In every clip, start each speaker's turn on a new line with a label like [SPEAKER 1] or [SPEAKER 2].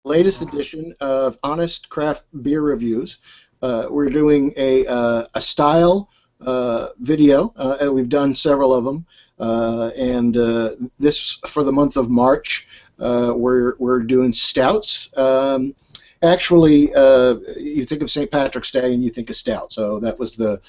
[SPEAKER 1] latest edition of Honest Craft Beer Reviews. We're doing a style video. We've done several of them, and this for the month of March. We're doing stouts. Actually, you think of St. Patrick's Day and you think of stout, so that was the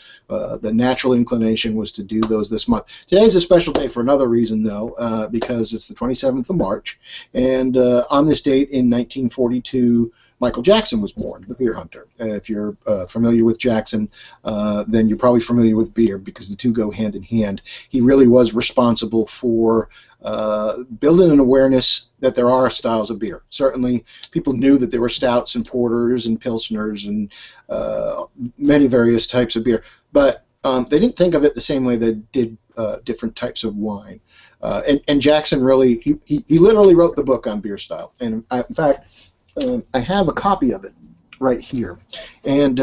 [SPEAKER 1] natural inclination was to do those this month. Today's a special day for another reason, though, because it's the 27th of March, and on this date in 1942, Michael Jackson was born, the beer hunter. If you're familiar with Jackson, then you're probably familiar with beer because the two go hand in hand. He really was responsible for building an awareness that there are styles of beer. Certainly, people knew that there were stouts and porters and pilsners and many various types of beer, but they didn't think of it the same way they did different types of wine. And Jackson really, he literally wrote the book on beer style. And in fact, I have a copy of it right here, and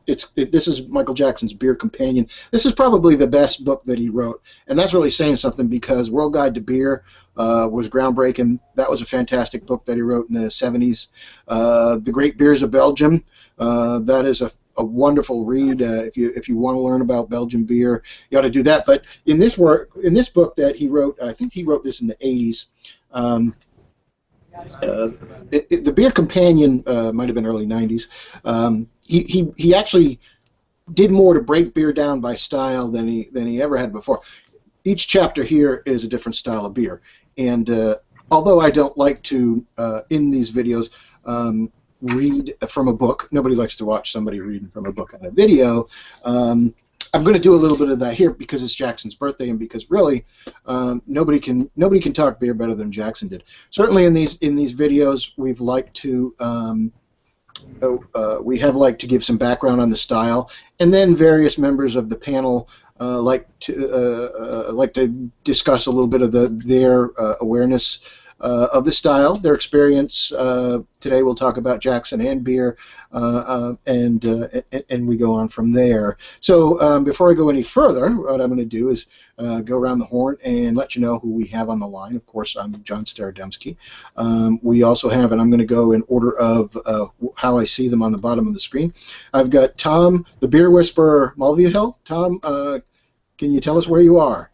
[SPEAKER 1] this is Michael Jackson's Beer Companion. This is probably the best book that he wrote, and that's really saying something because World Guide to Beer was groundbreaking. That was a fantastic book that he wrote in the 70s. The Great Beers of Belgium, that is a wonderful read. If you want to learn about Belgian beer, you ought to do that. But in this book that he wrote, I think he wrote this in the 80s. The Beer Companion might have been early 90s. He actually did more to break beer down by style than he ever had before. Each chapter here is a different style of beer, and although I don't like to in these videos read from a book, nobody likes to watch somebody reading from a book on a video. I'm going to do a little bit of that here because it's Jackson's birthday and because really nobody can talk beer better than Jackson did. Certainly in these videos we've liked to we have liked to give some background on the style, and then various members of the panel like to discuss a little bit of their awareness of the style, their experience. Today we'll talk about Jackson and beer, and we go on from there. So before I go any further, what I'm going to do is go around the horn and let you know who we have on the line. Of course, I'm John Starodemski. We also have, and I'm going to go in order of how I see them on the bottom of the screen. I've got Tom, the Beer Whisperer, Mulvihill. Tom, can you tell us where you are?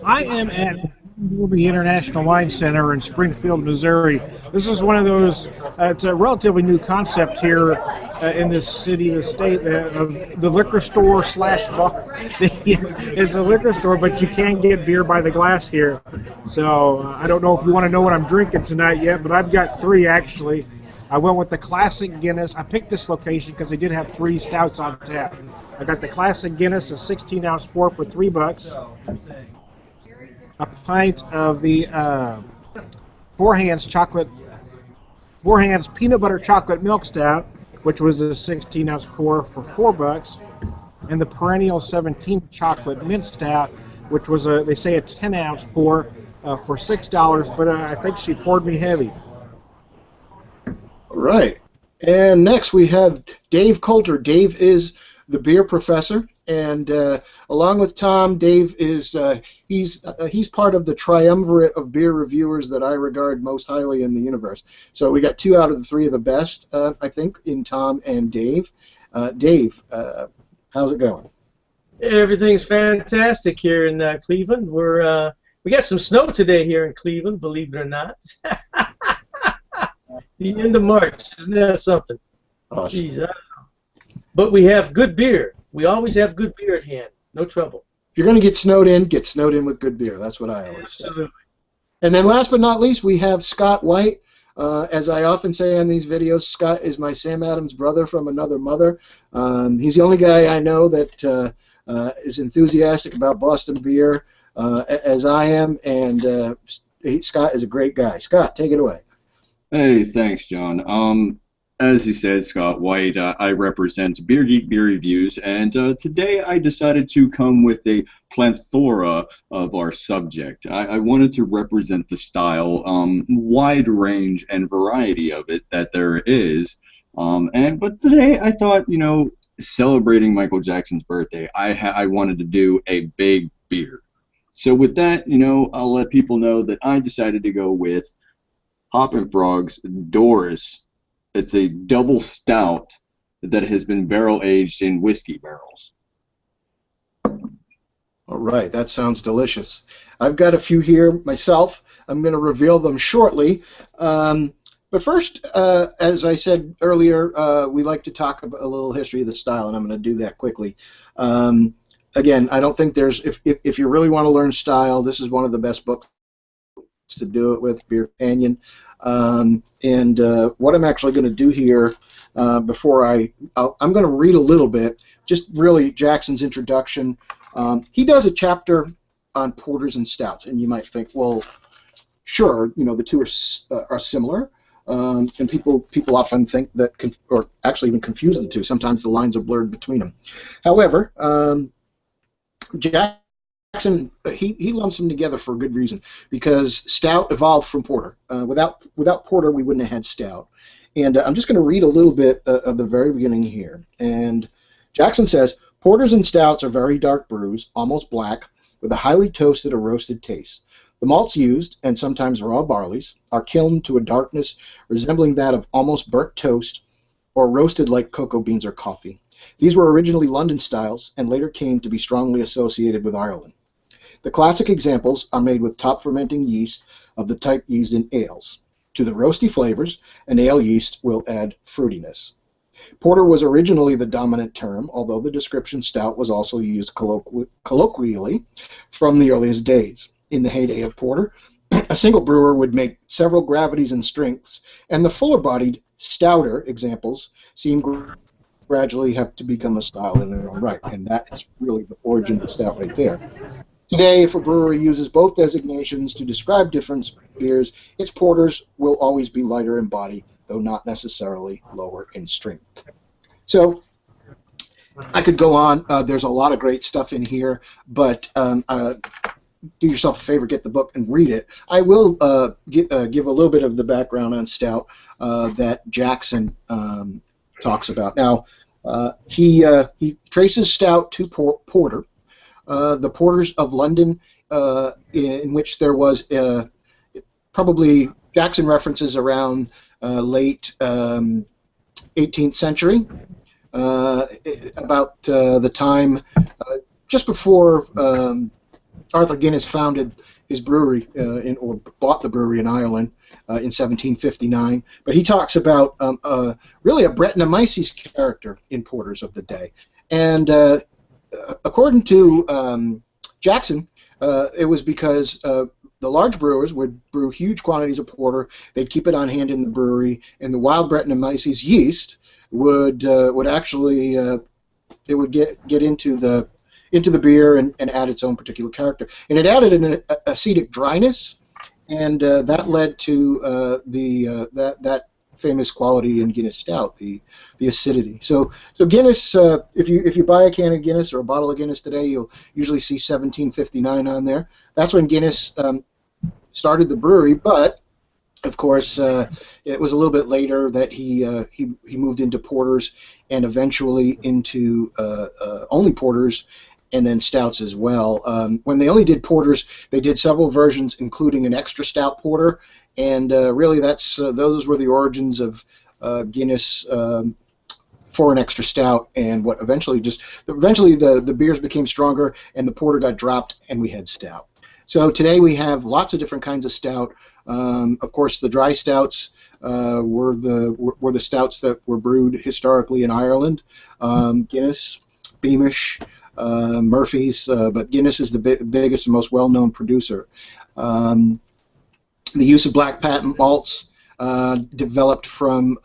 [SPEAKER 2] I am at the International Wine Center in Springfield, Missouri. This is one of those, it's a relatively new concept here in this city, the state, of the liquor store slash bar. It's a liquor store, but you can't get beer by the glass here. So I don't know if you want to know what I'm drinking tonight yet, but I've got three actually. I went with the Classic Guinness. I picked this location because they did have 3 stouts on tap. I got the Classic Guinness, a 16-ounce pour for $3. A pint of the Four Hands peanut butter chocolate milk stout, which was a 16-ounce pour for $4, and the Perennial 17 chocolate mint stout, which was they say a 10-ounce pour for $6, but I think she poured me heavy.
[SPEAKER 1] All right, and next we have Dave Coulter. Dave is the beer professor, and along with Tom, Dave is he's part of the triumvirate of beer reviewers that I regard most highly in the universe. So we got 2 out of the 3 of the best, I think, in Tom and Dave. Dave, how's it going?
[SPEAKER 3] Everything's fantastic here in Cleveland. We got some snow today here in Cleveland, believe it or not. The end of March, isn't that something?
[SPEAKER 1] Awesome.
[SPEAKER 3] Jeez, I don't know. But we have good beer. We always have good beer at hand. No trouble.
[SPEAKER 1] If you're going to get snowed in with good beer. That's what I always say.
[SPEAKER 3] Absolutely.
[SPEAKER 1] And then last but not least, we have Scott White. As I often say on these videos, Scott is my Sam Adams brother from another mother. He's the only guy I know that is enthusiastic about Boston beer as I am, and Scott is a great guy. Scott, take it away.
[SPEAKER 4] Hey, thanks, John. As you said, Scott White, I represent Beer Geek Beer Reviews, and today I decided to come with a plethora of our subject. I wanted to represent the style, wide range and variety of it that there is. But today I thought, celebrating Michael Jackson's birthday, I wanted to do a big beer. So with that, I'll let people know that I decided to go with Hoppin' Frog's Doris. It's a double stout that has been barrel aged in whiskey barrels.
[SPEAKER 1] All right, that sounds delicious. I've got a few here myself. I'm going to reveal them shortly. But first, as I said earlier, we like to talk about a little history of the style, and I'm going to do that quickly. Again, I don't think there's, if you really want to learn style, this is one of the best books to do it with, Beer Companion. What I'm actually going to do here before I'm going to read a little bit, just really Jackson's introduction. He does a chapter on porters and stouts, and you might think, well, sure, you know, the two are similar, and people often think that, or actually even confuse the two. Sometimes the lines are blurred between them. However, Jackson he lumps them together for a good reason, because stout evolved from porter. Without porter, we wouldn't have had stout. And I'm just going to read a little bit of the very beginning here. And Jackson says, porters and stouts are very dark brews, almost black, with a highly toasted or roasted taste. The malts used, and sometimes raw barleys, are kilned to a darkness resembling that of almost burnt toast or roasted like cocoa beans or coffee. These were originally London styles and later came to be strongly associated with Ireland. The classic examples are made with top fermenting yeast of the type used in ales. To the roasty flavors, an ale yeast will add fruitiness. Porter was originally the dominant term, although the description stout was also used colloquially from the earliest days. In the heyday of porter, a single brewer would make several gravities and strengths, and the fuller-bodied, stouter examples seem gradually have to become a style in their own right, and that is really the origin of stout right there. Today, if a brewery uses both designations to describe different beers, its porters will always be lighter in body, though not necessarily lower in strength. So I could go on. There's a lot of great stuff in here, but do yourself a favor, get the book and read it. I will give a little bit of the background on stout that Jackson talks about. Now, he traces stout to porter. The porters of London, in which there was probably Jackson references around late 18th century, about the time just before Arthur Guinness founded his brewery or bought the brewery in Ireland in 1759. But he talks about really a Brettanomyces character in porters of the day. And according to Jackson, it was because the large brewers would brew huge quantities of porter. They'd keep it on hand in the brewery, and the wild Brettanomyces yeast would actually it would get into the beer and add its own particular character. And it added an acetic dryness, and that led to that famous quality in Guinness Stout, the acidity. So Guinness, if you buy a can of Guinness or a bottle of Guinness today, you'll usually see 1759 on there. That's when Guinness started the brewery, but of course it was a little bit later that he moved into porters and eventually into only porters and then stouts as well. When they only did porters, they did several versions, including an extra stout porter, and really those were the origins of Guinness for an extra stout, and what eventually the beers became stronger and the porter got dropped and we had stout. So today we have lots of different kinds of stout. Of course, the dry stouts were the stouts that were brewed historically in Ireland. Guinness, Beamish, Murphy's, but Guinness is the biggest and most well-known producer. The use of black patent malts developed from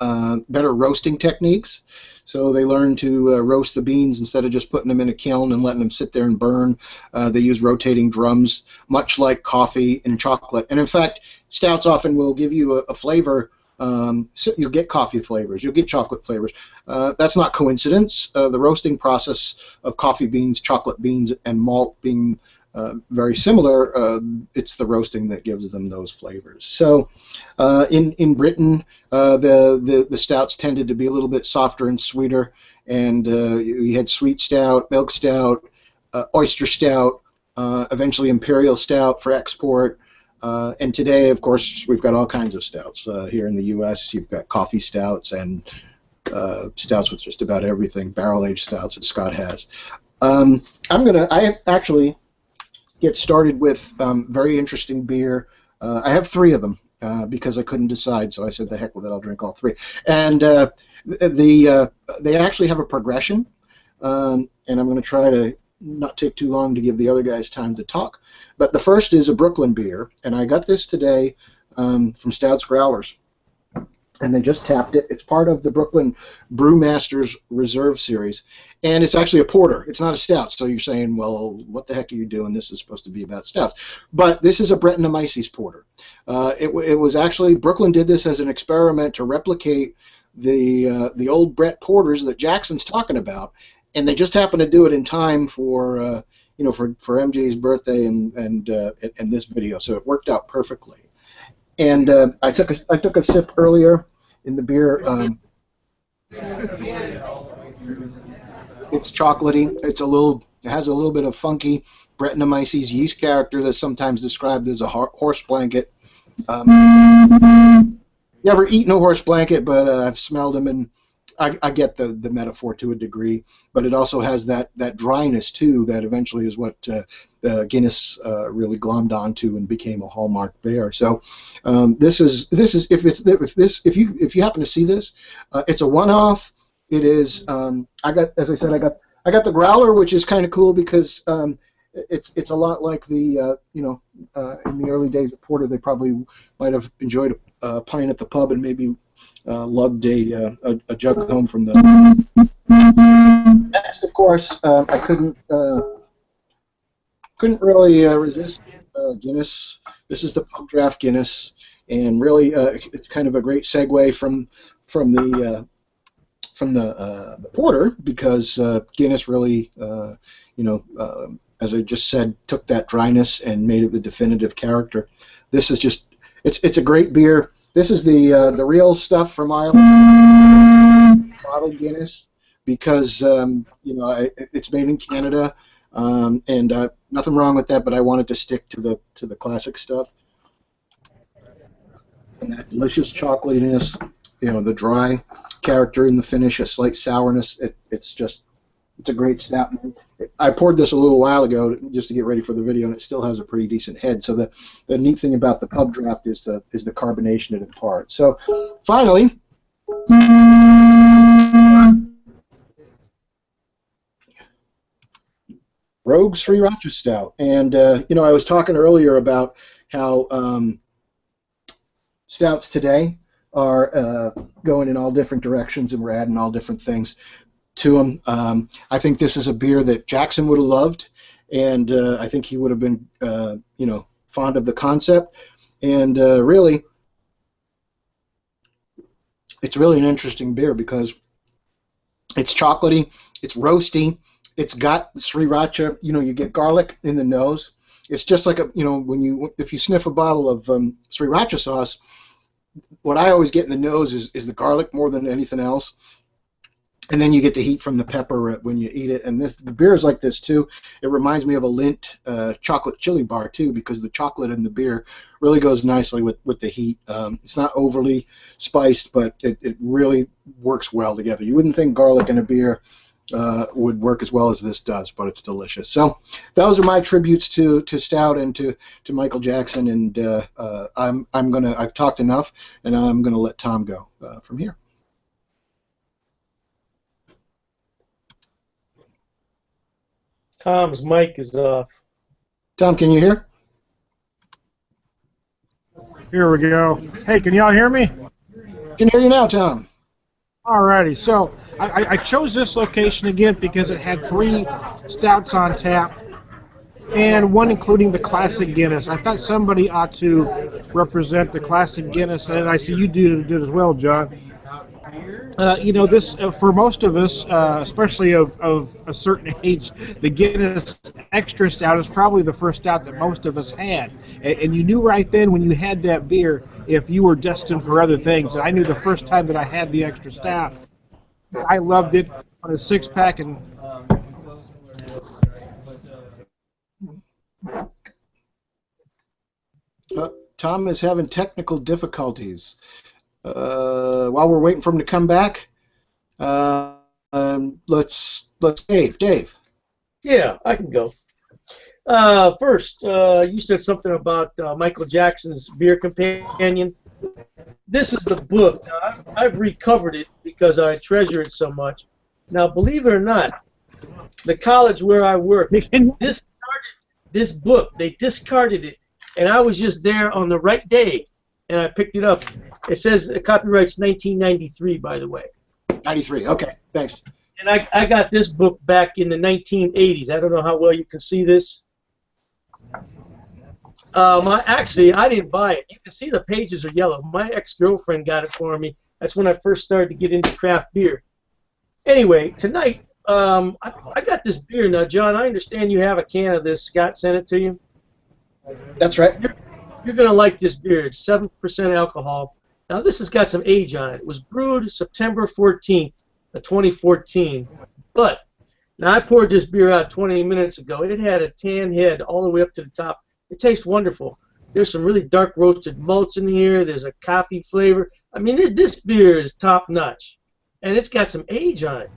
[SPEAKER 1] better roasting techniques. So they learned to roast the beans instead of just putting them in a kiln and letting them sit there and burn. They use rotating drums, much like coffee and chocolate. And in fact, stouts often will give you a flavor. So you'll get coffee flavors, you'll get chocolate flavors. That's not coincidence. The roasting process of coffee beans, chocolate beans, and malt being very similar, it's the roasting that gives them those flavors. So in Britain, the stouts tended to be a little bit softer and sweeter, and you had sweet stout, milk stout, oyster stout, eventually imperial stout for export. And today, of course, we've got all kinds of stouts. Here in the U.S., you've got coffee stouts and stouts with just about everything, barrel-aged stouts that Scott has. I actually get started with very interesting beer. I have three of them because I couldn't decide, so I said, the heck with it, I'll drink all three. And they actually have a progression, and I'm going to try to not take too long to give the other guys time to talk. But the first is a Brooklyn beer, and I got this today from Stouts Growlers. And they just tapped it. It's part of the Brooklyn Brewmasters Reserve Series. And it's actually a porter. It's not a stout. So you're saying, well, what the heck are you doing? This is supposed to be about stouts. But this is a Brettanomyces porter. It was actually, Brooklyn did this as an experiment to replicate the old Brett porters that Jackson's talking about. And they just happened to do it in time for, for MJ's birthday and this video. So it worked out perfectly. And I took a sip earlier in the beer. It's chocolatey. It has a little bit of funky Brettanomyces yeast character that's sometimes described as a horse blanket. Never eaten a horse blanket, but I've smelled them, and I get the metaphor to a degree. But it also has that dryness too. That eventually is what Guinness really glommed onto and became a hallmark there. So this is if you happen to see this, it's a one-off. It is I got the growler, which is kind of cool because it's a lot like the in the early days of porter, they probably might have enjoyed a pint at the pub and maybe lugged a jug home from the. Next, of course, I couldn't really resist Guinness. This is the pub draft Guinness, and really it's kind of a great segue from the porter, because Guinness really as I just said, took that dryness and made it the definitive character. This is just it's a great beer. This is the real stuff from Ireland, bottled Guinness, because it's made in Canada, and nothing wrong with that. But I wanted to stick to the classic stuff, and that delicious chocolatiness, the dry character in the finish, a slight sourness. It's a great stout. I poured this a little while ago just to get ready for the video, and it still has a pretty decent head. So the neat thing about the pub draft is the carbonation it imparts. So finally, Rogue Sriracha Stout. And I was talking earlier about how stouts today are going in all different directions, and we're adding all different things to them. I think this is a beer that Jackson would have loved, and I think he would have been, fond of the concept. And really, it's really an interesting beer because it's chocolatey, it's roasty, it's got sriracha. You get garlic in the nose. It's just like if you sniff a bottle of sriracha sauce, what I always get in the nose is the garlic more than anything else. And then you get the heat from the pepper when you eat it. And the beer is like this too. It reminds me of a Lindt chocolate chili bar too, because the chocolate in the beer really goes nicely with the heat. It's not overly spiced, but it really works well together. You wouldn't think garlic in a beer would work as well as this does, but it's delicious. So those are my tributes to Stout and to Michael Jackson. And I've talked enough, and I'm gonna let Tom go from here.
[SPEAKER 3] Tom's mic is off.
[SPEAKER 1] Tom, can you hear?
[SPEAKER 2] Here we go. Hey, can y'all hear me?
[SPEAKER 1] Can hear you now, Tom.
[SPEAKER 2] Alrighty, so I chose this location again because it had 3 stouts on tap, and one including the classic Guinness. I thought somebody ought to represent the classic Guinness, and I see you did as well, John. This for most of us, especially of a certain age, the Guinness Extra Stout is probably the first stout that most of us had. And you knew right then when you had that beer if you were destined for other things. And I knew the first time that I had the Extra Stout, I loved it on a 6-pack. And
[SPEAKER 1] Tom is having technical difficulties. While we're waiting for him to come back, let's Dave.
[SPEAKER 3] Yeah, I can go. First, you said something about Michael Jackson's Beer Companion. This is the book. Now, I've recovered it because I treasure it so much. Now, believe it or not, the college where I work discarded this book. They discarded it, and I was just there on the right day, and I picked it up. It says copyright's 1993, by the way.
[SPEAKER 1] 93. Okay, thanks.
[SPEAKER 3] And I got this book back in the 1980s. I don't know how well you can see this. Actually, I didn't buy it. You can see the pages are yellow. My ex-girlfriend got it for me. That's when I first started to get into craft beer. Anyway, tonight, I got this beer. Now, John, I understand you have a can of this. Scott sent it to you.
[SPEAKER 1] That's right.
[SPEAKER 3] You're going to like this beer. It's 7% alcohol. Now, this has got some age on it. It was brewed September 14th of 2014. But, now I poured this beer out 20 minutes ago. It had a tan head all the way up to the top. It tastes wonderful. There's some really dark roasted malts in here. There's a coffee flavor. I mean, this beer is top notch. And it's got some age on it.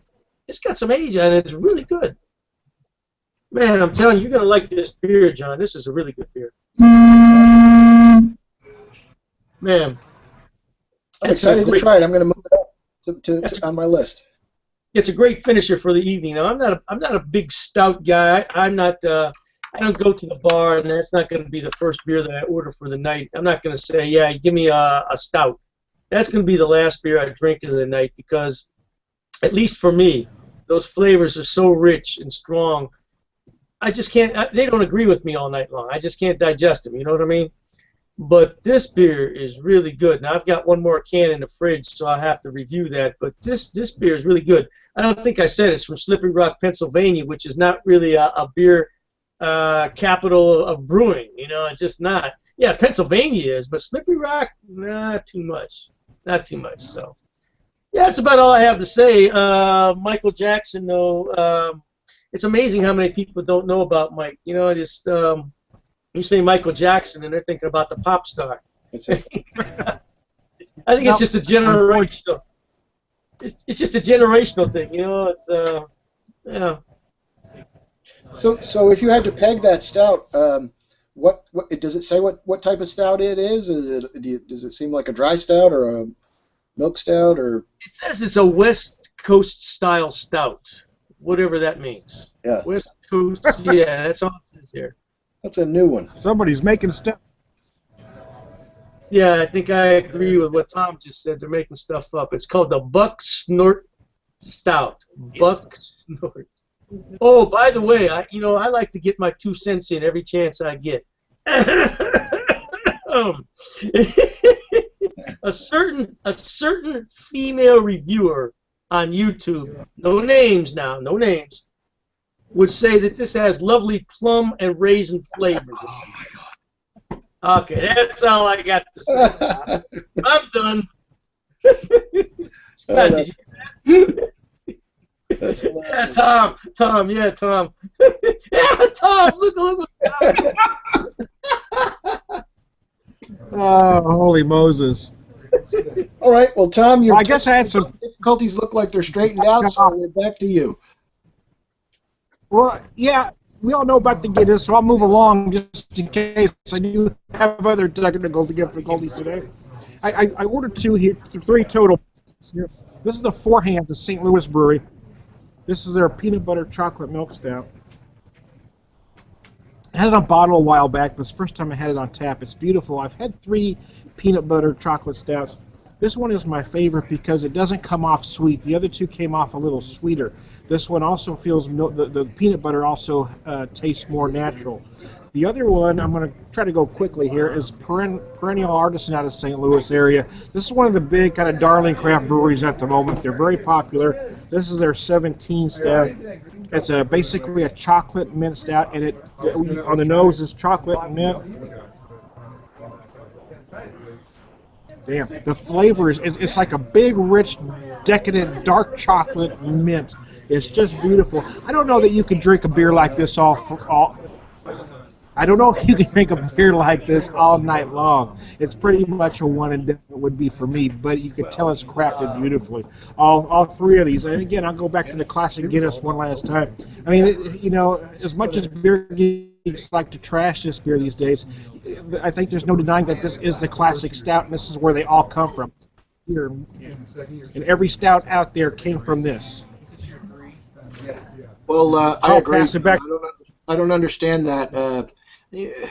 [SPEAKER 3] It's got some age on it. It's really good. Man, I'm telling you, you're going to like this beer, John. This is a really good beer. Man.
[SPEAKER 1] I'm excited to try it. I'm going to move it up on my list.
[SPEAKER 3] It's a great finisher for the evening. Now, I'm not a big stout guy. I don't go to the bar, and that's not going to be the first beer that I order for the night. I'm not going to say, yeah, give me a stout. That's going to be the last beer I drink in the night because, at least for me, those flavors are so rich and strong. I just can't. They don't agree with me all night long. I just can't digest them. You know what I mean? But this beer is really good. Now I've got one more can in the fridge, so I'll have to review that. But this beer is really good. I don't think I said it's from Slippery Rock, Pennsylvania, which is not really a beer capital of brewing. You know, it's just not. Yeah, Pennsylvania is, but Slippery Rock, not too much. Not too much. So, yeah, that's about all I have to say. Michael Jackson, though, it's amazing how many people don't know about Mike. You know, just you say Michael Jackson, and they're thinking about the pop star. I think it's just a generational. It's just a generational thing, you know. It's yeah.
[SPEAKER 1] So if you had to peg that stout, what does it say? What type of stout it is? Does it seem like a dry stout or a milk stout or?
[SPEAKER 3] It says it's a West Coast style stout, whatever that means.
[SPEAKER 1] Yeah.
[SPEAKER 3] West Coast. Yeah, that's all it says here.
[SPEAKER 1] That's a new one.
[SPEAKER 2] Somebody's making stuff.
[SPEAKER 3] Yeah, I think I agree with what Tom just said. They're making stuff up. It's called the Buck Snort Stout. Buck Snort. Oh, by the way, I like to get my 2 cents in every chance I get. A certain female reviewer on YouTube, no names now, no names, would say that this has lovely plum and raisin flavors.
[SPEAKER 1] Oh my God.
[SPEAKER 3] Okay, that's all I got to say. I'm done. Scott, did you hear that?
[SPEAKER 1] That's
[SPEAKER 3] yeah, Tom. Yeah, Tom. Yeah, Tom. Look.
[SPEAKER 2] Oh, holy Moses!
[SPEAKER 1] All right. Well, Tom,
[SPEAKER 2] I guess I had some
[SPEAKER 1] difficulties. Look like they're straightened out. So we're back to you.
[SPEAKER 2] Well, yeah, we all know about the Guinness, so I'll move along just in case. I do have other technical difficulties today. I ordered 2 here, 3 total. This is the Forehand, the St. Louis brewery. This is their peanut butter chocolate milk stout. I had it on bottle a while back, but it's the first time I had it on tap. It's beautiful. I've had 3 peanut butter chocolate stouts. This one is my favorite because it doesn't come off sweet. The other 2 came off a little sweeter. This one also feels, the peanut butter also tastes more natural. The other one, I'm going to try to go quickly here, is Perennial Artisan out of St. Louis area. This is one of the big kind of darling craft breweries at the moment. They're very popular. This is their 17 stout. It's basically a chocolate mint stout, and it on the nose is chocolate and mint. Damn, the flavor it's like a big, rich, decadent, dark chocolate mint. It's just beautiful. I don't know that you could drink a beer like this all I don't know if you can drink a beer like this all night long. It's pretty much a one and done. It would be for me, but you could tell it's crafted beautifully. All three of these, and again, I'll go back to the classic Guinness one last time. I mean, you know, as much as beer geeks like to trash this beer these days, I think there's no denying that this is the classic stout, and this is where they all come from. Here, and every stout out there came from this.
[SPEAKER 1] Well, I
[SPEAKER 2] I'll
[SPEAKER 1] agree.
[SPEAKER 2] pass it back.
[SPEAKER 1] I don't understand that.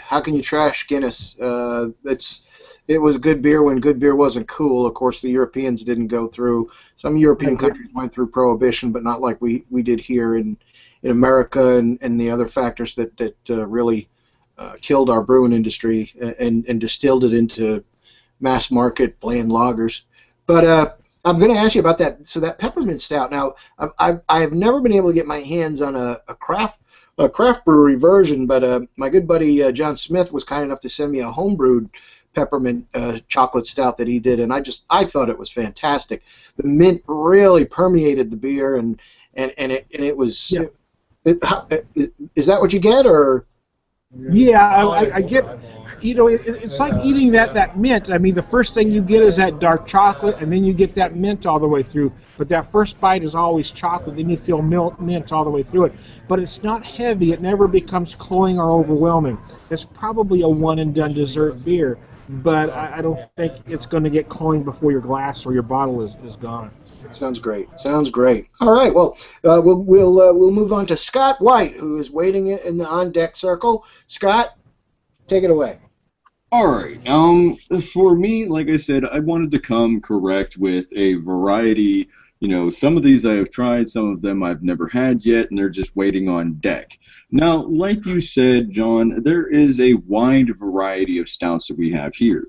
[SPEAKER 1] How can you trash Guinness? It was good beer when good beer wasn't cool. Of course, the Europeans didn't go through. Some European countries went through Prohibition, but not like we did here in America, and the other factors that really killed our brewing industry and distilled it into mass market bland lagers. But I'm going to ask you about that. So that peppermint stout. Now, I've never been able to get my hands on a craft brewery version, but my good buddy John Smith was kind enough to send me a homebrewed peppermint chocolate stout that he did, and I thought it was fantastic. The mint really permeated the beer, and it was.
[SPEAKER 2] Yeah.
[SPEAKER 1] Is that what you get, or?
[SPEAKER 2] Yeah, I get, you know, it's like eating that mint. I mean, the first thing you get is that dark chocolate, and then you get that mint all the way through. But that first bite is always chocolate, then you feel mint all the way through it. But it's not heavy. It never becomes cloying or overwhelming. It's probably a one-and-done dessert beer, but I don't think it's going to get cloying before your glass or your bottle is gone.
[SPEAKER 1] Sounds great. Sounds great. All right. Well, we'll move on to Scott White, who is waiting in the on deck circle. Scott, take it away.
[SPEAKER 4] All right. For me, like I said, I wanted to come correct with a variety. You know, some of these I have tried, some of them I've never had yet, and they're just waiting on deck. Now, like you said, John, there is a wide variety of stouts that we have here.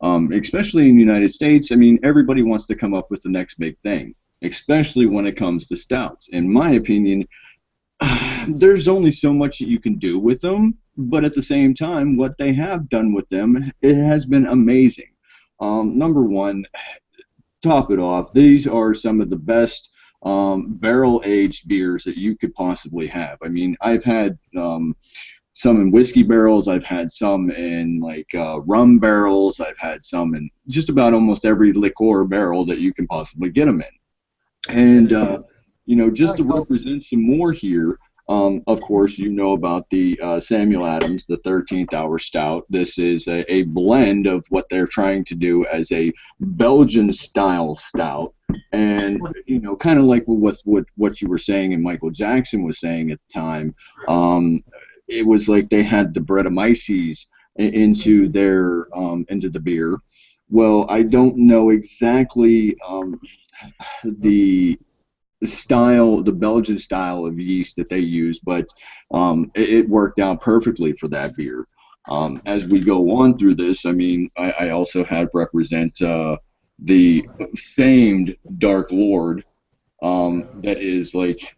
[SPEAKER 4] Especially in the United States, I mean, everybody wants to come up with the next big thing, especially when it comes to stouts. In my opinion, there's only so much that you can do with them, but at the same time, what they have done with them, it has been amazing. Number one, top it off, these are some of the best barrel-aged beers that you could possibly have. I mean, I've had some in whiskey barrels, I've had some in like rum barrels, I've had some in just about almost every liqueur barrel that you can possibly get them in. And, you know, just to represent some more here, of course, you know about the Samuel Adams, the 13th Hour Stout. This is a blend of what they're trying to do as a Belgian-style stout. And, you know, kind of like with what you were saying and Michael Jackson was saying at the time, it was like they had the Brettanomyces into the beer. Well, I don't know exactly the Belgian style of yeast that they use, but it worked out perfectly for that beer. As we go on through this, I mean, I also had represent the famed Dark Lord, that is like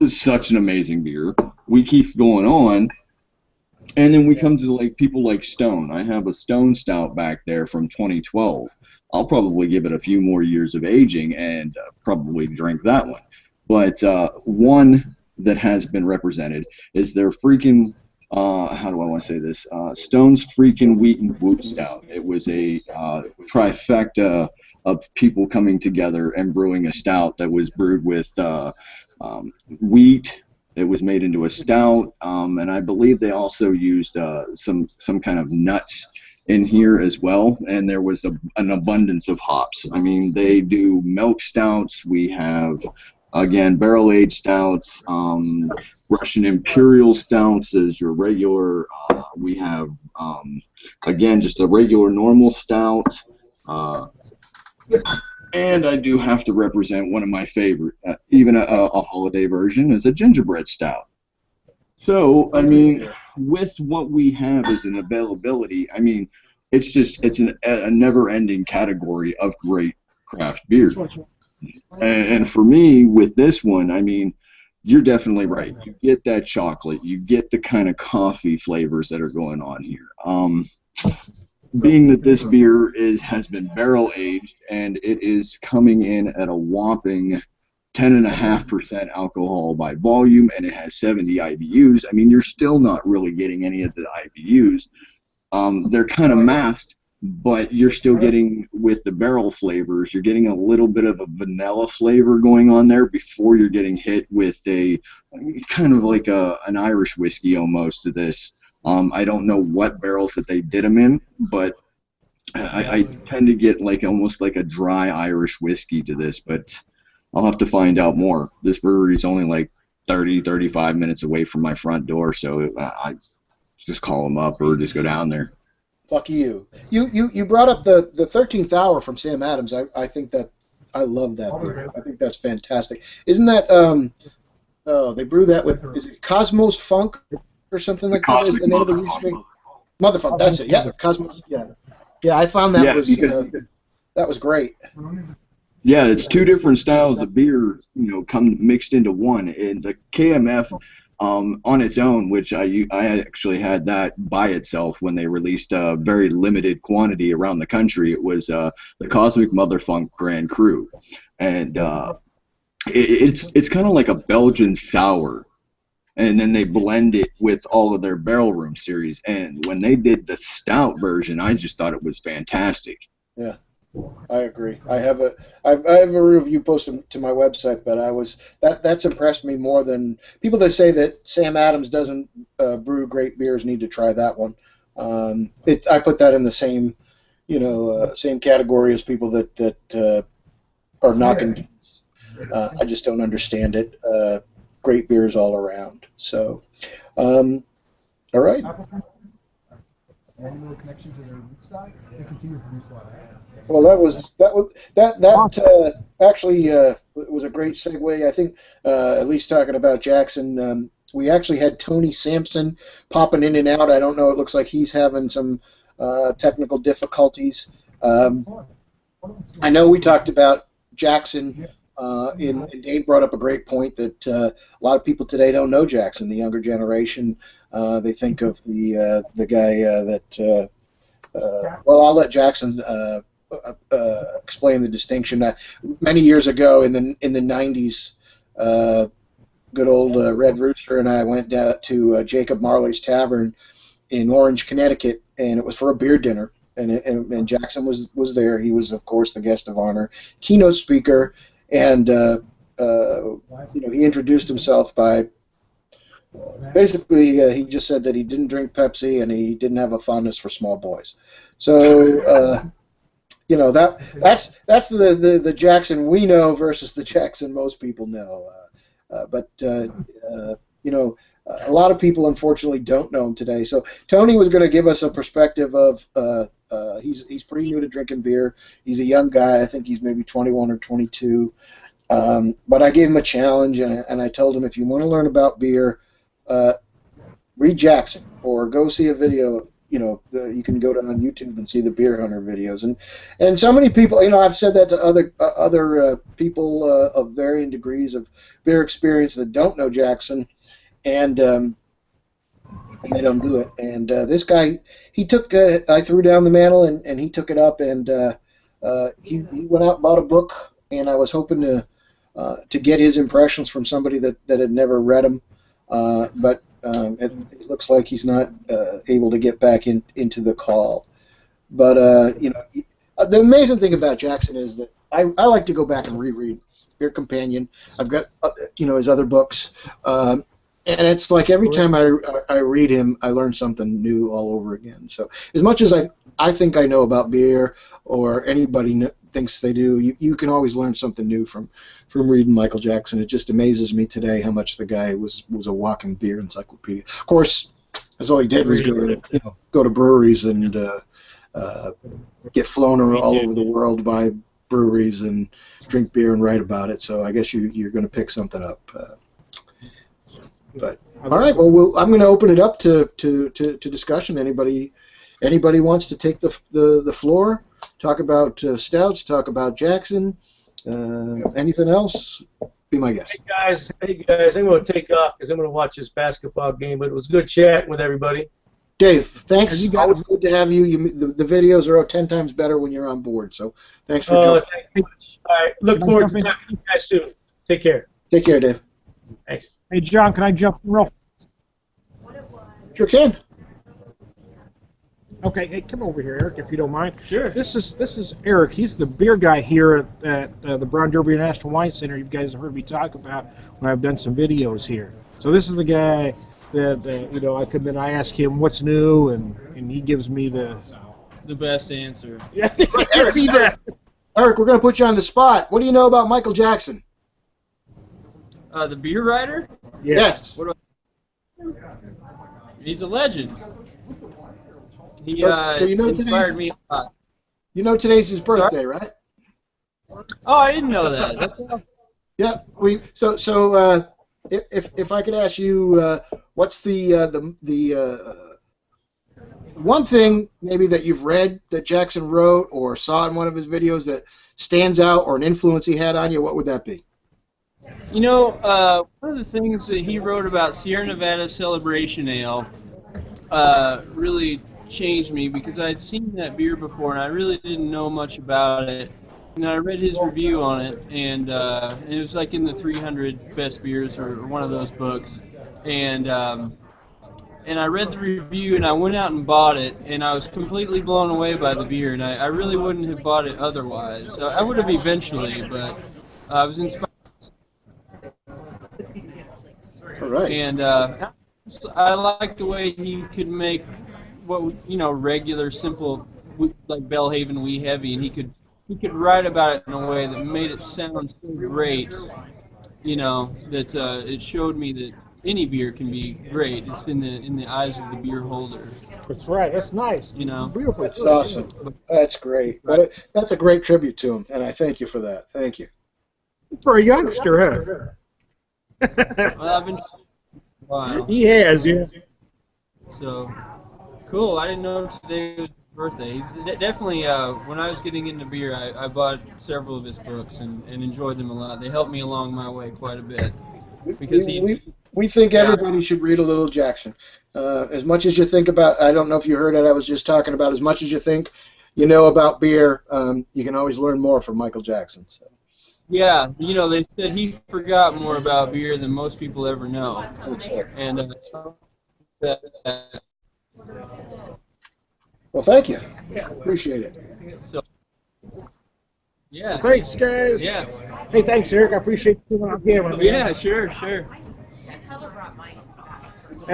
[SPEAKER 4] such an amazing beer. We keep going on, and then we come to like people like Stone. I have a Stone Stout back there from 2012. I'll probably give it a few more years of aging and probably drink that one. But one that has been represented is their freaking, how do I want to say this? Stone's freaking Wheat and Whoop Stout. It was a trifecta of people coming together and brewing a stout that was brewed with wheat. It was made into a stout, and I believe they also used some kind of nuts in here as well, and there was an abundance of hops. I mean, they do milk stouts. We have, again, barrel-aged stouts, Russian Imperial stouts as your regular. We have, again, just a regular normal stout. And I do have to represent one of my favorite, even a holiday version, is a gingerbread stout. So, I mean, with what we have as an availability, I mean, it's a never-ending category of great craft beer. And for me, with this one, I mean, you're definitely right. You get that chocolate. You get the kind of coffee flavors that are going on here. Being that this beer has been barrel aged and it is coming in at a whopping 10.5% alcohol by volume, and it has 70 IBUs. I mean, you're still not really getting any of the IBUs. They're kind of masked, but you're still getting, with the barrel flavors, you're getting a little bit of a vanilla flavor going on there before you're getting hit with a kind of like an Irish whiskey almost to this. I don't know what barrels that they did them in, but I tend to get like almost like a dry Irish whiskey to this, but I'll have to find out more. This brewery is only like 35 minutes away from my front door, so I just call them up or just go down there.
[SPEAKER 1] Lucky you. You brought up the 13th Hour from Sam Adams. I think that I love that beer. I think that's fantastic. Isn't that they brew that with, is it Cosmos Funk or something like that? Is the name of the yeast drink? Motherfucker. That's it. Yeah, Cosmos. Yeah. Yeah, I found that was great.
[SPEAKER 4] Yeah, it's two different styles of beer, come mixed into one. And the KMF on its own, which I actually had that by itself when they released a very limited quantity around the country. It was the Cosmic Motherfunk Grand Cru, and it's kind of like a Belgian sour. And then they blend it with all of their Barrel Room series. And when they did the stout version, I just thought it was fantastic.
[SPEAKER 1] Yeah, I agree. I have a review posted to my website, but that's impressed me more than people that say that Sam Adams doesn't brew great beers need to try that one. I put that in the same same category as people that are knocking. I just don't understand it. Great beers all around. So, all right. Well, that actually was a great segue. I think at least talking about Jackson, we actually had Tony Sampson popping in and out. I don't know. It looks like he's having some technical difficulties. I know we talked about Jackson. And Dave brought up a great point that a lot of people today don't know Jackson. The younger generation, they think of the guy that. Well, I'll let Jackson explain the distinction. Many years ago, in the '90s, good old Red Rooster and I went down to Jacob Marley's Tavern in Orange, Connecticut, and it was for a beer dinner. And Jackson was there. He was, of course, the guest of honor, keynote speaker. And he introduced himself by basically he just said that he didn't drink Pepsi and he didn't have a fondness for small boys. So that's the Jackson we know versus the Jackson most people know. But a lot of people unfortunately don't know him today. So Tony was going to give us a perspective of he's pretty new to drinking beer. He's a young guy. I think he's maybe 21 or 22. But I gave him a challenge, and I told him if you want to learn about beer, read Jackson or go see a video. You can go on YouTube and see the Beer Hunter videos. And so many people, I've said that to other people of varying degrees of beer experience that don't know Jackson, and they don't do it. And this guy, he took. I threw down the mantle, and he took it up, and he went out and bought a book. And I was hoping to get his impressions from somebody that had never read him, but it looks like he's not able to get back into the call. But the amazing thing about Jackson is that I like to go back and reread Beer Companion. I've got his other books. And it's like every time I read him, I learn something new all over again. So as much as I think I know about beer, or anybody thinks they do, you can always learn something new from reading Michael Jackson. It just amazes me today how much the guy was a walking beer encyclopedia. Of course, that's all he did was go to breweries and get flown all over the world by breweries and drink beer and write about it. So I guess you're going to pick something up. But all right, well, I'm going to open it up to discussion. Anybody wants to take the floor? Talk about Stouts. Talk about Jackson. Anything else? Be my guest.
[SPEAKER 3] Hey guys, I'm going to take off because I'm going to watch this basketball game. But it was good chatting with everybody.
[SPEAKER 1] Dave, thanks. Always good to have you. The videos are 10 times better when you're on board. So thanks for joining.
[SPEAKER 3] Thank you much. All right, look forward to talking to you guys soon. Take care.
[SPEAKER 1] Take care, Dave.
[SPEAKER 3] Thanks.
[SPEAKER 2] Hey, John, can I jump in real fast?
[SPEAKER 1] Sure can.
[SPEAKER 2] Okay, hey, come over here, Eric, if you don't mind.
[SPEAKER 5] Sure.
[SPEAKER 2] This is Eric. He's the beer guy here at the Brown Derby National Wine Center. You guys have heard me talk about when I've done some videos here. So this is the guy that you know I come in. I ask him what's new, and he gives me the
[SPEAKER 5] best answer.
[SPEAKER 2] yeah. Yes, he does.
[SPEAKER 1] Eric, we're going to put you on the spot. What do you know about Michael Jackson?
[SPEAKER 5] The beer writer?
[SPEAKER 1] Yes.
[SPEAKER 5] What do He's a legend. He
[SPEAKER 1] So you know
[SPEAKER 5] inspired me a lot.
[SPEAKER 1] You know today's his birthday, right?
[SPEAKER 5] Oh, I didn't know that.
[SPEAKER 1] Yeah. If I could ask you, what's the one thing maybe that you've read that Jackson wrote or saw in one of his videos that stands out, or an influence he had on you? What would that be?
[SPEAKER 5] You know, one of the things that he wrote about Sierra Nevada Celebration Ale really changed me, because I had seen that beer before and I really didn't know much about it. And I read his review on it, and it was like in the 300 best beers or one of those books. And I read the review and I went out and bought it, and I was completely blown away by the beer, and I really wouldn't have bought it otherwise. I would have eventually, but I was inspired.
[SPEAKER 1] All right.
[SPEAKER 5] And I like the way he could make regular, simple, like Bellhaven wee heavy, and he could write about it in a way that made it sound so great, that it showed me that any beer can be great. It's in the eyes of the beer holder.
[SPEAKER 2] That's right. That's nice. Beautiful.
[SPEAKER 1] That's awesome. That's great. That's a great tribute to him, and I thank you for that. Thank you.
[SPEAKER 2] For a youngster, huh?
[SPEAKER 5] Well, I've been a while.
[SPEAKER 2] He has, yeah.
[SPEAKER 5] So, cool. I didn't know today was his birthday. He's definitely, when I was getting into beer, I bought several of his books and enjoyed them a lot. They helped me along my way quite a bit. Because
[SPEAKER 1] we think everybody should read a little Jackson. As much as you think about, I don't know if you heard it, I was just talking about, as much as you think you know about beer, you can always learn more from Michael Jackson. So.
[SPEAKER 5] Yeah, they said he forgot more about beer than most people ever know. And
[SPEAKER 1] well, thank you. Appreciate it.
[SPEAKER 5] So, yeah.
[SPEAKER 2] Well, thanks, guys.
[SPEAKER 5] Yeah.
[SPEAKER 2] Hey, thanks, Eric. I appreciate you coming out here.
[SPEAKER 5] Yeah, sure.
[SPEAKER 2] Hey,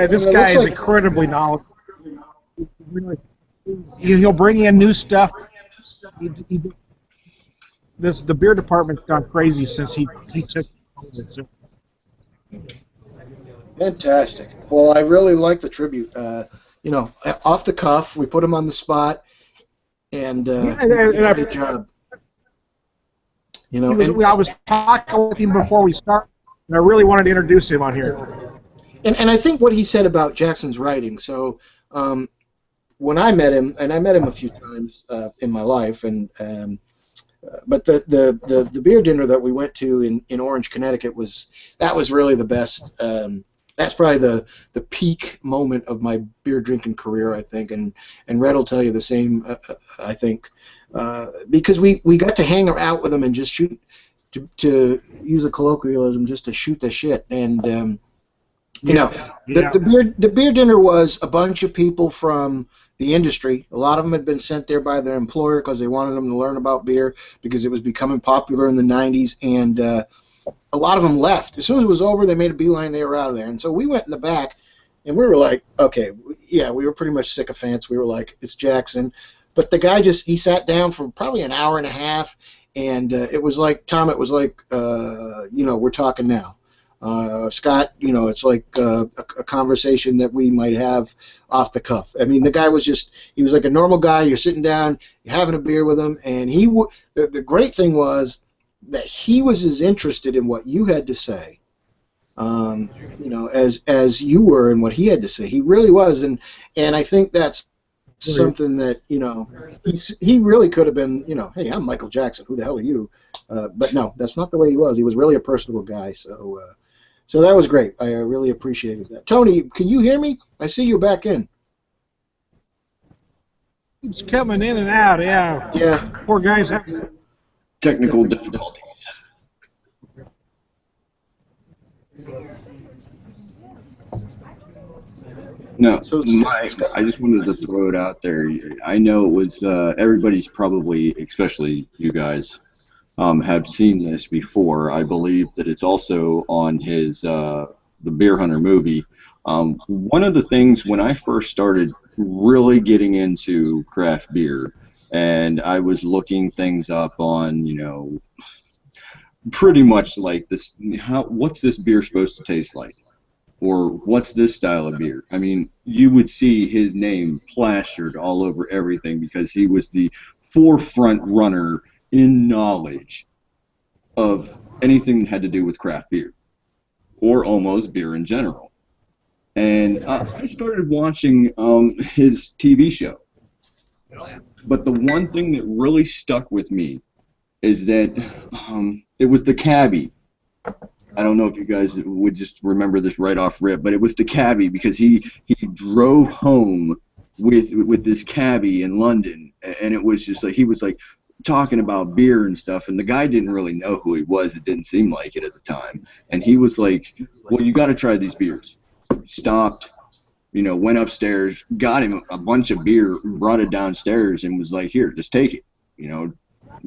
[SPEAKER 2] this guy is incredibly knowledgeable. He'll bring in new stuff. The beer department's gone crazy since he took it. So.
[SPEAKER 1] Fantastic. Well, I really like the tribute. Off the cuff, we put him on the spot, and good job.
[SPEAKER 2] I was talking with him before we started, and I really wanted to introduce him on here.
[SPEAKER 1] And I think what he said about Jackson's writing. So when I met him, and I met him a few times in my life, but the beer dinner that we went to in Orange, Connecticut was really the best. That's probably the peak moment of my beer drinking career, I think, and Red will tell you the same. I think because we got to hang out with him and just shoot, to use a colloquialism, just to shoot the shit. And the beer dinner was a bunch of people from the industry. A lot of them had been sent there by their employer because they wanted them to learn about beer because it was becoming popular in the 90s, and a lot of them left. As soon as it was over, they made a beeline, they were out of there. And so we went in the back, and we were like, okay, yeah, we were pretty much sycophants. We were like, it's Jackson. But the guy he sat down for probably an hour and a half, and it was like, Tom, it was like, we're talking now. Scott, it's like a conversation that we might have off the cuff. I mean, the guy he was like a normal guy. You're sitting down, you're having a beer with him, and the great thing was that he was as interested in what you had to say, as you were in what he had to say. He really was, and I think that's something that he really could have been. Hey, I'm Michael Jackson. Who the hell are you? But no, that's not the way he was. He was really a personable guy. So that was great. I really appreciated that. Tony, can you hear me? I see you back in.
[SPEAKER 2] It's coming in and out, yeah.
[SPEAKER 1] Yeah.
[SPEAKER 2] Poor guys.
[SPEAKER 4] Technical difficulty. No,
[SPEAKER 1] So,
[SPEAKER 4] I just wanted to throw it out there. I know it was everybody's probably, especially you guys, have seen this before. I believe that it's also on his the Beer Hunter movie. One of the things when I first started really getting into craft beer, and I was looking things up on, pretty much like this, what's this beer supposed to taste like? Or what's this style of beer? I mean, you would see his name plastered all over everything because he was the forefront runner in knowledge of anything that had to do with craft beer or almost beer in general. And I started watching his TV show. But the one thing that really stuck with me is that it was the cabbie. I don't know if you guys would just remember this right off rip, but it was the cabbie because he drove home with this cabbie in London, and it was just like he was like talking about beer and stuff, and the guy didn't really know who he was. It didn't seem like it at the time, and he was like, "Well, you got to try these beers." Stopped, went upstairs, got him a bunch of beer, brought it downstairs, and was like, "Here, just take it,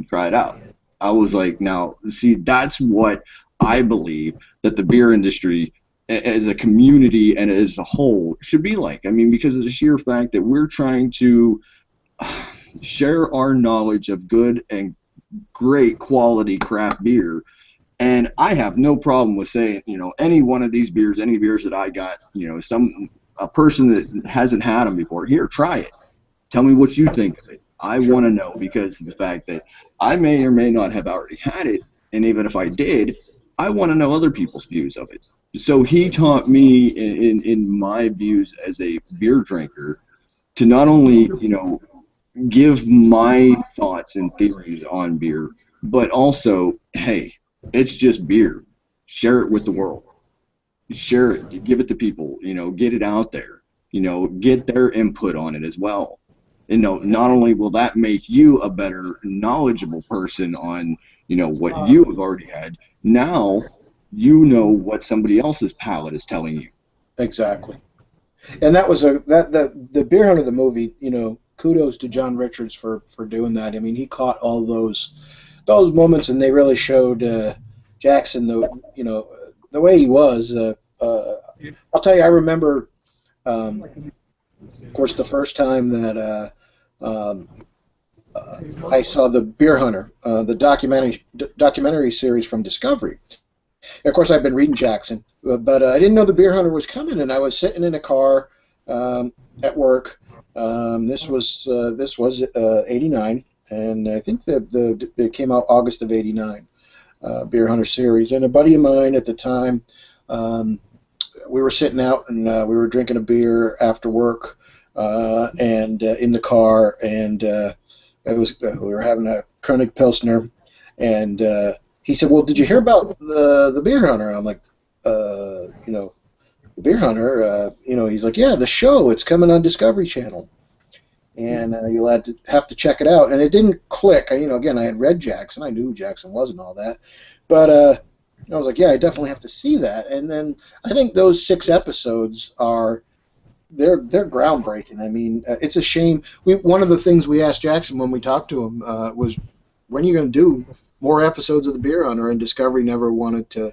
[SPEAKER 4] try it out." I was like, now, see, that's what I believe that the beer industry as a community and as a whole should be like. I mean, because of the sheer fact that we're trying to share our knowledge of good and great quality craft beer. And I have no problem with saying, any one of these beers, any beers that I got, a person that hasn't had them before, here, try it. Tell me what you think of it. I want to know because of the fact that I may or may not have already had it, and even if I did, I want to know other people's views of it. So he taught me in my views as a beer drinker to not only, give my thoughts and theories on beer, but also, hey, it's just beer. Share it with the world. Share it. Give it to people. Get it out there. Get their input on it as well. Not only will that make you a better, knowledgeable person on, what you have already had, now you know what somebody else's palate is telling you.
[SPEAKER 1] exactly. And that was the Beer Hunter the movie. Kudos to John Richards for doing that. I mean, he caught all those moments, and they really showed Jackson the way he was. I'll tell you, I remember, of course, the first time that I saw the Beer Hunter, the documentary series from Discovery. And of course, I've been reading Jackson, but I didn't know the Beer Hunter was coming, and I was sitting in a car at work. This was '89, and I think it came out August of '89. Beer Hunter series, and a buddy of mine at the time, we were sitting out and we were drinking a beer after work, and in the car, and we were having a König Pilsner, and he said, "Well, did you hear about the Beer Hunter?" I'm like, the Beer Hunter, he's like, "Yeah, the show. It's coming on Discovery Channel, and you'll have to check it out." And it didn't click. Again, I had read Jackson. I knew who Jackson was and all that, but I was like, "Yeah, I definitely have to see that." And then I think those 6 episodes they're groundbreaking. I mean, it's a shame. One of the things we asked Jackson when we talked to him was, "When are you going to do more episodes of the Beer Hunter?" And Discovery never wanted to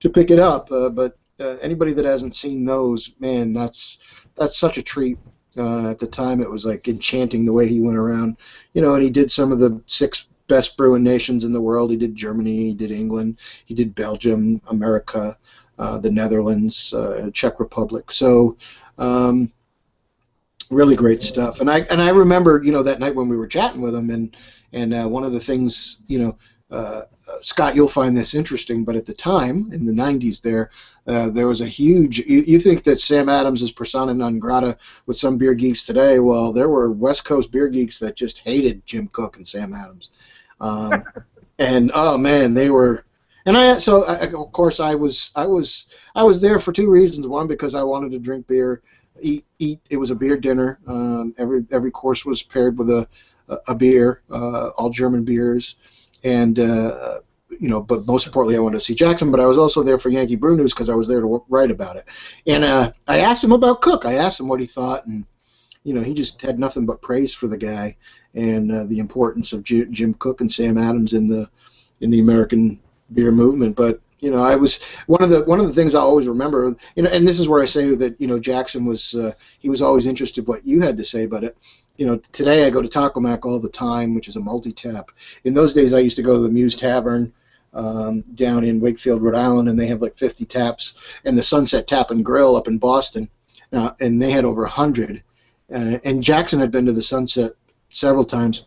[SPEAKER 1] pick it up. But anybody that hasn't seen those, man, that's such a treat. At the time, it was like enchanting the way he went around, and he did some of the 6 best brewing nations in the world. He did Germany, he did England, he did Belgium, America, the Netherlands, Czech Republic. So really great stuff. And I remember, that night when we were chatting with him, and one of the things, Scott, you'll find this interesting, but at the time, in the 90s there was a huge, you think that Sam Adams is persona non grata with some beer geeks today. Well, there were West Coast beer geeks that just hated Jim Cook and Sam Adams. And, oh, man, they were... And of course, I was there for 2 reasons. One, because I wanted to drink beer, eat. It was a beer dinner. Every course was paired with a beer, all German beers. And, but most importantly, I wanted to see Jackson. But I was also there for Yankee Brew News because I was there to write about it. And I asked him about Cook. I asked him what he thought, and he just had nothing but praise for the guy and the importance of Jim Cook and Sam Adams in the American beer movement. But I was one of the things I always remember. And this is where I say that Jackson was he was always interested in what you had to say about it. Today I go to Taco Mac all the time, which is a multi-tap. In those days, I used to go to the Muse Tavern down in Wakefield, Rhode Island, and they have like 50 taps, and the Sunset Tap and Grill up in Boston, and they had over 100. And Jackson had been to the Sunset several times,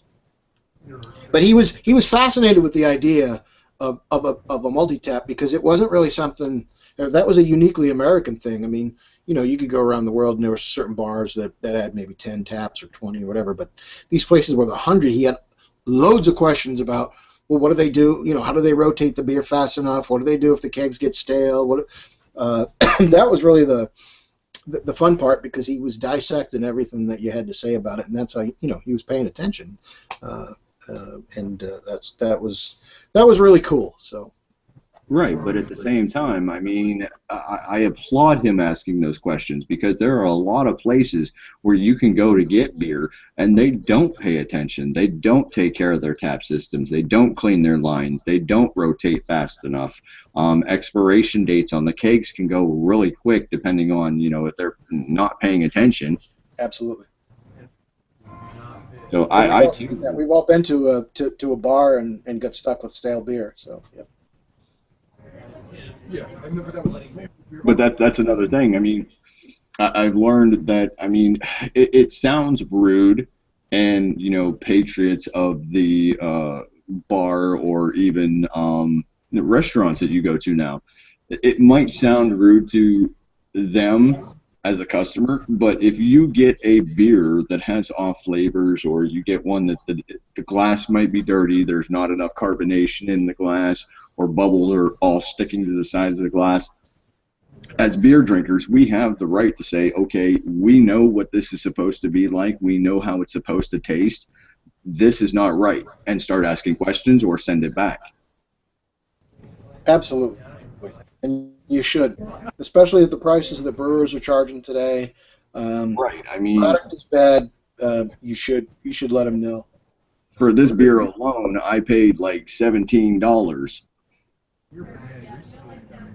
[SPEAKER 1] but he was fascinated with the idea of a multi-tap because it wasn't really something that was a uniquely American thing. I mean, you could go around the world and there were certain bars that had maybe 10 taps or 20 or whatever, but these places with 100, he had loads of questions about, well, what do they do? How do they rotate the beer fast enough? What do they do if the kegs get stale? That was really the fun part because he was dissecting everything that you had to say about it, and that's how he was paying attention, and that was really cool. So.
[SPEAKER 4] Right, but at the same time, I mean, I applaud him asking those questions because there are a lot of places where you can go to get beer and they don't pay attention. They don't take care of their tap systems. They don't clean their lines. They don't rotate fast enough. Expiration dates on the kegs can go really quick depending on, if they're not paying attention.
[SPEAKER 1] Absolutely.
[SPEAKER 4] So
[SPEAKER 1] we've all been to a bar and got stuck with stale beer. So yeah.
[SPEAKER 6] Yeah, and that was.
[SPEAKER 4] But that's another thing. I mean, I've learned that. I mean, it sounds rude, and patriots of the bar or even the restaurants that you go to now, it might sound rude to them as a customer, but if you get a beer that has off flavors, or you get one that the glass might be dirty, there's not enough carbonation in the glass, or bubbles are all sticking to the sides of the glass, as beer drinkers, we have the right to say, okay, we know what this is supposed to be like, we know how it's supposed to taste, this is not right, and start asking questions or send it back.
[SPEAKER 1] Absolutely. And you should, especially at the prices that brewers are charging today.
[SPEAKER 4] Right. I mean,
[SPEAKER 1] product is bad. You should let them know.
[SPEAKER 4] For this beer alone, I paid like $17.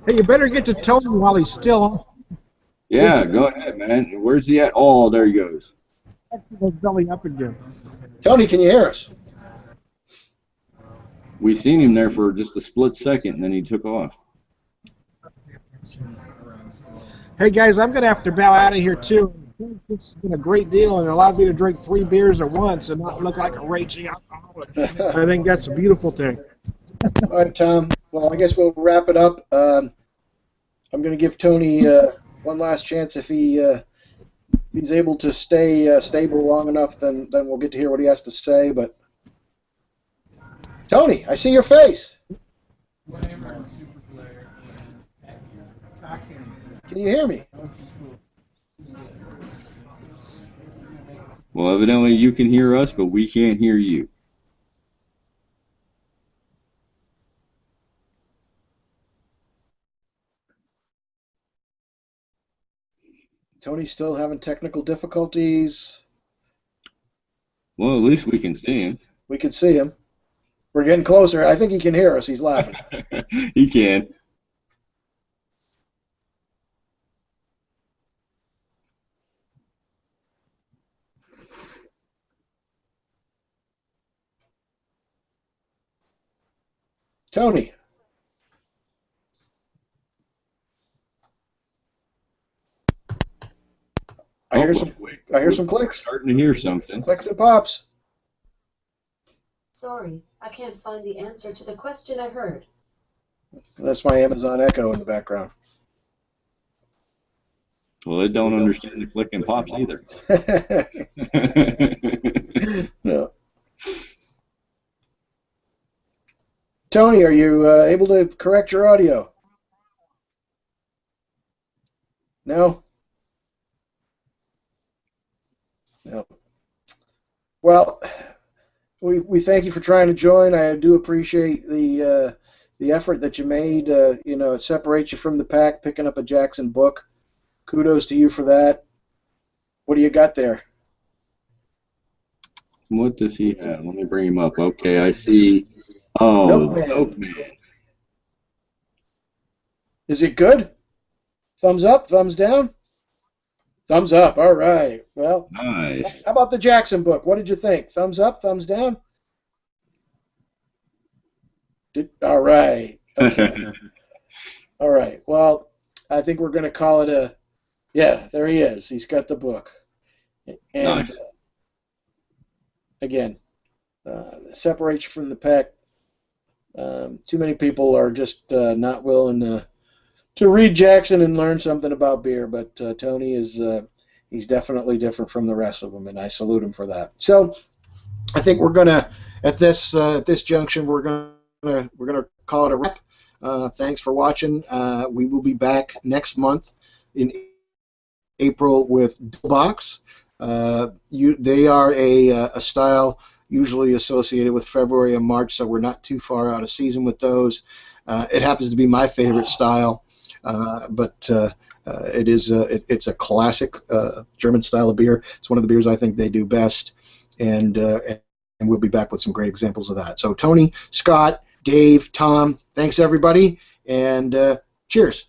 [SPEAKER 2] Hey, you better get to Tony while he's still on.
[SPEAKER 4] Yeah, go ahead, man. Where's he at? Oh, there he goes.
[SPEAKER 2] Belly up again.
[SPEAKER 1] Tony, can you hear us?
[SPEAKER 4] We seen him there for just a split second, and then he took off.
[SPEAKER 2] Hey guys, I'm going to have to bow out of here too. It's been a great deal and it allows me to drink 3 beers at once and not look like a raging alcoholic. I think that's a beautiful thing.
[SPEAKER 1] All right, Tom. Well, I guess we'll wrap it up. I'm going to give Tony one last chance. If he's able to stay stable long enough, then we'll get to hear what he has to say. But Tony, I see your face. Can you hear me?
[SPEAKER 4] Well, evidently you can hear us, but we can't hear you.
[SPEAKER 1] Tony's still having technical difficulties.
[SPEAKER 4] Well, at least we can see him.
[SPEAKER 1] We can see him. We're getting closer. I think he can hear us. He's laughing.
[SPEAKER 4] He can.
[SPEAKER 1] Tony. I hear some clicks.
[SPEAKER 4] Starting to hear something.
[SPEAKER 1] Clicks and pops.
[SPEAKER 7] Sorry, I can't find the answer to the question I heard.
[SPEAKER 1] That's my Amazon Echo in the background.
[SPEAKER 4] Well, it don't understand the click and pops either.
[SPEAKER 1] No. Tony, are you able to correct your audio? No? No. Well, we thank you for trying to join. I do appreciate the the effort that you made. You know, it separates you from the pack, picking up a Jackson book. Kudos to you for that. What do you got there?
[SPEAKER 4] What does he have? Let me bring him up. Okay, I see. Oh,
[SPEAKER 1] Milkman.
[SPEAKER 4] Milkman.
[SPEAKER 1] Is it good? Thumbs up, thumbs down? Thumbs up. All right. Well,
[SPEAKER 4] Nice.
[SPEAKER 1] how about the Jackson book? What did you think? Thumbs up, thumbs down? All right. Okay. All right. Well, I think we're going to call it a. Yeah, there he is. He's got the book. And
[SPEAKER 4] Nice.
[SPEAKER 1] again, separates you from the pack. Too many people are just not willing to read Jackson and learn something about beer, but Tony is he's definitely different from the rest of them, and I salute him for that. So I think we're gonna at this junction we're gonna call it a wrap. Thanks for watching. We will be back next month in April with Box. They are a style usually associated with February and March, so we're not too far out of season with those. It happens to be my favorite style, but it's a classic German style of beer. It's one of the beers I think they do best, and we'll be back with some great examples of that. So Tony, Scott, Dave, Tom, thanks everybody, and cheers.